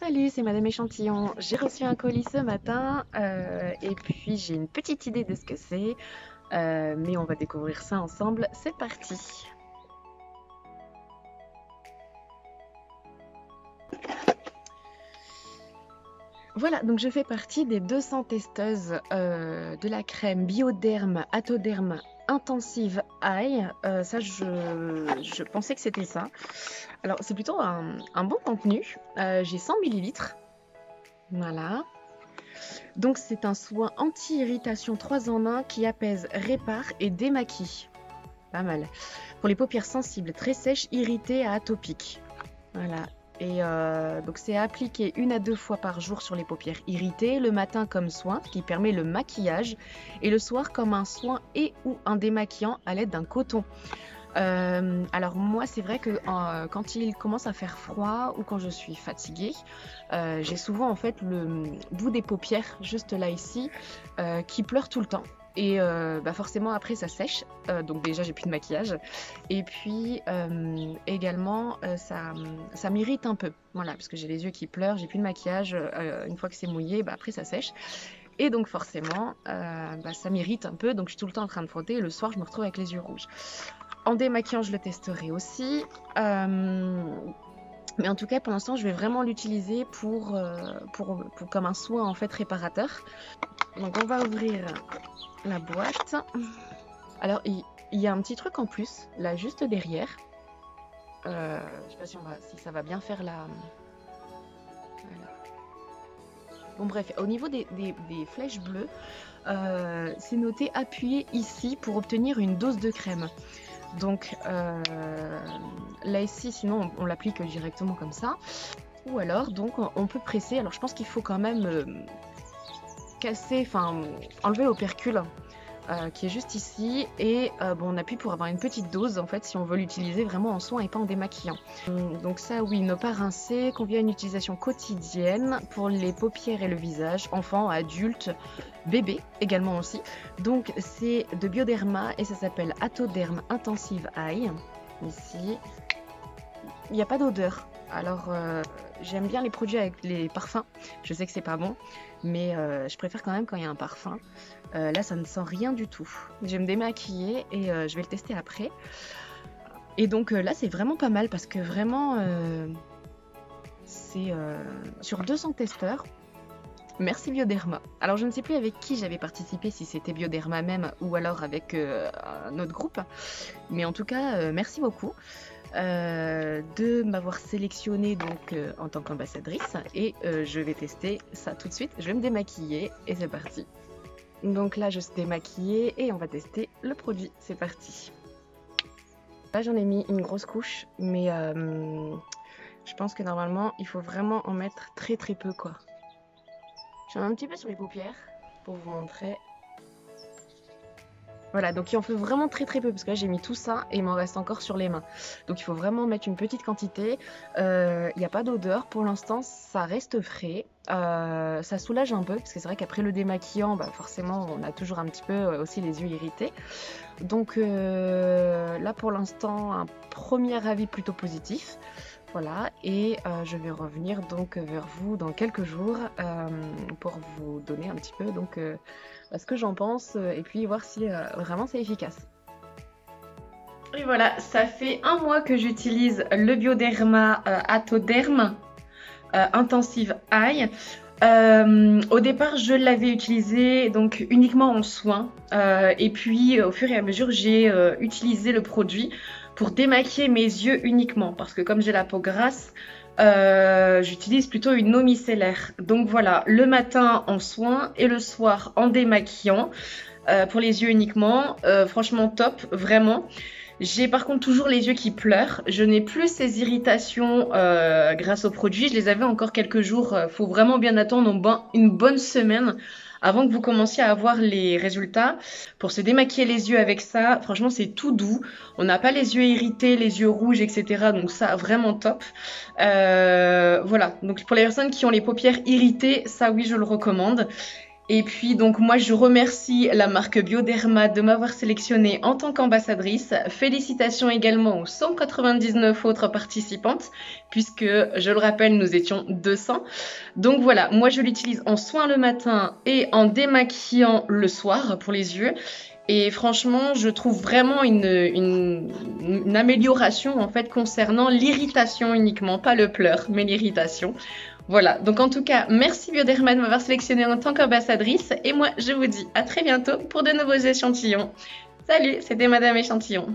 Salut, c'est Madame Échantillon. J'ai reçu un colis ce matin et puis j'ai une petite idée de ce que c'est, mais on va découvrir ça ensemble. C'est parti. Voilà, donc je fais partie des 200 testeuses de la crème Bioderm Atoderm Intensive Eye. Ça, je pensais que c'était ça. Alors, c'est plutôt un bon contenu. J'ai 100 millilitres. Voilà. Donc c'est un soin anti-irritation 3 en 1 qui apaise, répare et démaquille. Pas mal. Pour les paupières sensibles, très sèches, irritées à atopiques. Voilà. Et donc c'est appliqué 1 à 2 fois par jour sur les paupières irritées, le matin comme soin, qui permet le maquillage, et le soir comme un soin et ou un démaquillant à l'aide d'un coton. Alors moi c'est vrai que quand il commence à faire froid ou quand je suis fatiguée, j'ai souvent en fait le bout des paupières juste là ici qui pleure tout le temps. Et forcément après ça sèche, donc déjà j'ai plus de maquillage. Et puis également ça m'irrite un peu, voilà, parce que j'ai les yeux qui pleurent, j'ai plus de maquillage, une fois que c'est mouillé, après ça sèche. Et donc forcément ça m'irrite un peu, donc je suis tout le temps en train de frotter et le soir je me retrouve avec les yeux rouges. En démaquillant, je le testerai aussi. Mais en tout cas, pour l'instant, je vais vraiment l'utiliser comme un soin en fait réparateur. Donc, on va ouvrir la boîte. Alors, il y a un petit truc en plus, là, juste derrière. Je sais pas si ça va bien faire la... Voilà. Bon, bref, au niveau des flèches bleues, c'est noté « Appuyez ici pour obtenir une dose de crème ». Donc là ici, sinon on l'applique directement comme ça. Ou alors donc on peut presser. Alors je pense qu'il faut quand même enlever l'opercule qui est juste ici. Et on appuie pour avoir une petite dose en fait si on veut l'utiliser vraiment en soin et pas en démaquillant. Donc ça oui, ne pas rincer, convient à une utilisation quotidienne pour les paupières et le visage, enfants, adultes, bébés également aussi. Donc c'est de Bioderma et ça s'appelle Atoderm Intensive Eye. Ici, il n'y a pas d'odeur. Alors j'aime bien les produits avec les parfums. Je sais que c'est pas bon, mais je préfère quand même quand il y a un parfum. Là ça ne sent rien du tout. Je vais me démaquiller et je vais le tester après. Et donc là c'est vraiment pas mal parce que vraiment c'est sur 200 testeurs. Merci Bioderma. Alors je ne sais plus avec qui j'avais participé, si c'était Bioderma même ou alors avec un autre groupe. Mais en tout cas, merci beaucoup de m'avoir sélectionnée donc, en tant qu'ambassadrice. Et je vais tester ça tout de suite. Je vais me démaquiller et c'est parti. Donc là je suis démaquillée et on va tester le produit. C'est parti. Là j'en ai mis une grosse couche, mais je pense que normalement il faut vraiment en mettre très très peu quoi. J'en mets un petit peu sur les paupières pour vous montrer. Voilà, donc il en faut vraiment très très peu parce que là j'ai mis tout ça et il m'en reste encore sur les mains. Donc il faut vraiment mettre une petite quantité. Il n'y a pas d'odeur pour l'instant, ça reste frais. Ça soulage un peu parce que c'est vrai qu'après le démaquillant, forcément on a toujours un petit peu aussi les yeux irrités. Donc là pour l'instant un premier avis plutôt positif. Voilà, et je vais revenir donc vers vous dans quelques jours pour vous donner un petit peu donc ce que j'en pense et puis voir si vraiment c'est efficace. Et voilà, ça fait 1 mois que j'utilise le Bioderma Atoderm Intensive Eye. Au départ, je l'avais utilisé donc uniquement en soins et puis au fur et à mesure, j'ai utilisé le produit pour démaquiller mes yeux uniquement parce que comme j'ai la peau grasse, j'utilise plutôt une eau micellaire. Donc voilà, le matin en soins et le soir en démaquillant pour les yeux uniquement. Franchement top, vraiment. J'ai par contre toujours les yeux qui pleurent. Je n'ai plus ces irritations grâce au produit. Je les avais encore quelques jours. Faut vraiment bien attendre une bonne semaine avant que vous commenciez à avoir les résultats. Pour se démaquiller les yeux avec ça, franchement c'est tout doux. On n'a pas les yeux irrités, les yeux rouges, etc. Donc ça, vraiment top. Voilà, donc pour les personnes qui ont les paupières irritées, ça oui je le recommande. Et puis donc moi je remercie la marque Bioderma de m'avoir sélectionnée en tant qu'ambassadrice. Félicitations également aux 199 autres participantes, puisque je le rappelle, nous étions 200. Donc voilà, moi je l'utilise en soin le matin et en démaquillant le soir pour les yeux. Et franchement, je trouve vraiment une amélioration en fait concernant l'irritation uniquement, pas le pleur, mais l'irritation. Voilà, donc en tout cas, merci Bioderma de m'avoir sélectionnée en tant qu'ambassadrice. Et moi, je vous dis à très bientôt pour de nouveaux échantillons. Salut, c'était Madame Échantillon.